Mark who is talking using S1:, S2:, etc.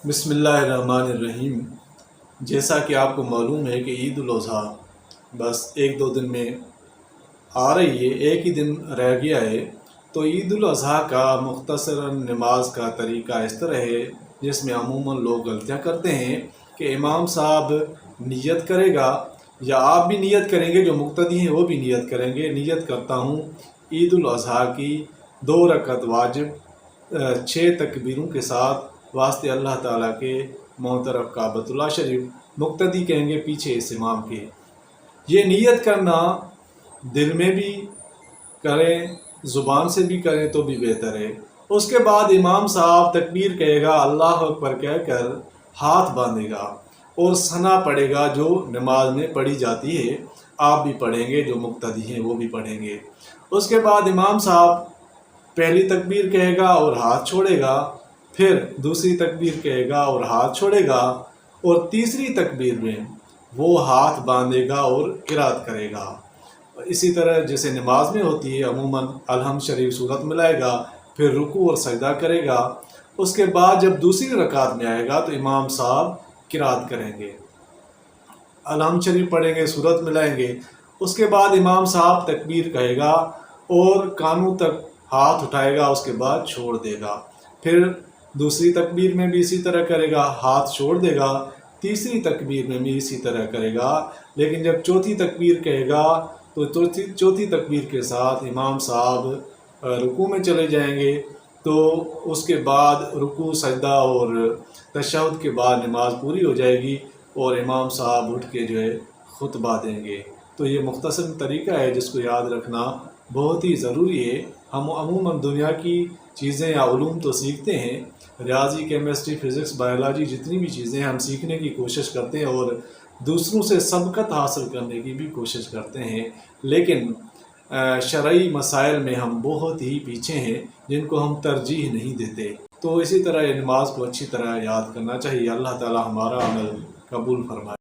S1: بسم اللہ الرحمن الرحیم۔ جیسا کہ آپ کو معلوم ہے کہ عید الاضحیٰ بس ایک دو دن میں آ رہی ہے، ایک ہی دن رہ گیا ہے۔ تو عید الاضحیٰ کا مختصر نماز کا طریقہ اس طرح ہے، جس میں عموماً لوگ غلطیاں کرتے ہیں کہ امام صاحب نیت کرے گا یا آپ بھی نیت کریں گے، جو مقتدی ہیں وہ بھی نیت کریں گے۔ نیت کرتا ہوں عید الاضحیٰ کی 2 رکعت واجب 6 تکبیروں کے ساتھ واسطے اللہ تعالیٰ کے محترم کعبۃ اللہ شریف۔ مقتدی کہیں گے پیچھے اس امام کے۔ یہ نیت کرنا دل میں بھی کریں، زبان سے بھی کریں تو بھی بہتر ہے۔ اس کے بعد امام صاحب تکبیر کہے گا، اللہ اکبر کہہ کر ہاتھ باندھے گا اور ثنا پڑھے گا، جو نماز میں پڑھی جاتی ہے۔ آپ بھی پڑھیں گے، جو مقتدی ہیں وہ بھی پڑھیں گے۔ اس کے بعد امام صاحب پہلی تکبیر کہے گا اور ہاتھ چھوڑے گا، پھر دوسری تکبیر کہے گا اور ہاتھ چھوڑے گا، اور تیسری تکبیر میں وہ ہاتھ باندھے گا اور قرات کرے گا۔ اسی طرح جیسے نماز میں ہوتی ہے، عموماً الحمد شریف صورت ملائے گا، پھر رکوع اور سجدہ کرے گا۔ اس کے بعد جب دوسری رکعت میں آئے گا تو امام صاحب قرات کریں گے، الحمد شریف پڑھیں گے، صورت ملائیں گے۔ اس کے بعد امام صاحب تکبیر کہے گا اور کانوں تک ہاتھ اٹھائے گا، اس کے بعد چھوڑ دے گا۔ پھر دوسری تکبیر میں بھی اسی طرح کرے گا، ہاتھ چھوڑ دے گا۔ تیسری تکبیر میں بھی اسی طرح کرے گا، لیکن جب چوتھی تکبیر کہے گا تو چوتھی تکبیر کے ساتھ امام صاحب رکوع میں چلے جائیں گے۔ تو اس کے بعد رکوع، سجدہ اور تشہد کے بعد نماز پوری ہو جائے گی اور امام صاحب اٹھ کے خطبہ دیں گے۔ تو یہ مختصر طریقہ ہے جس کو یاد رکھنا بہت ہی ضروری ہے۔ ہم عموماً دنیا کی چیزیں یا علوم تو سیکھتے ہیں، ریاضی، کیمسٹری، فزکس، بایولوجی، جتنی بھی چیزیں ہم سیکھنے کی کوشش کرتے ہیں اور دوسروں سے سبقت حاصل کرنے کی بھی کوشش کرتے ہیں، لیکن شرعی مسائل میں ہم بہت ہی پیچھے ہیں، جن کو ہم ترجیح نہیں دیتے۔ تو اسی طرح یہ نماز کو اچھی طرح یاد کرنا چاہیے۔ اللہ تعالی ہمارا عمل قبول فرمائے۔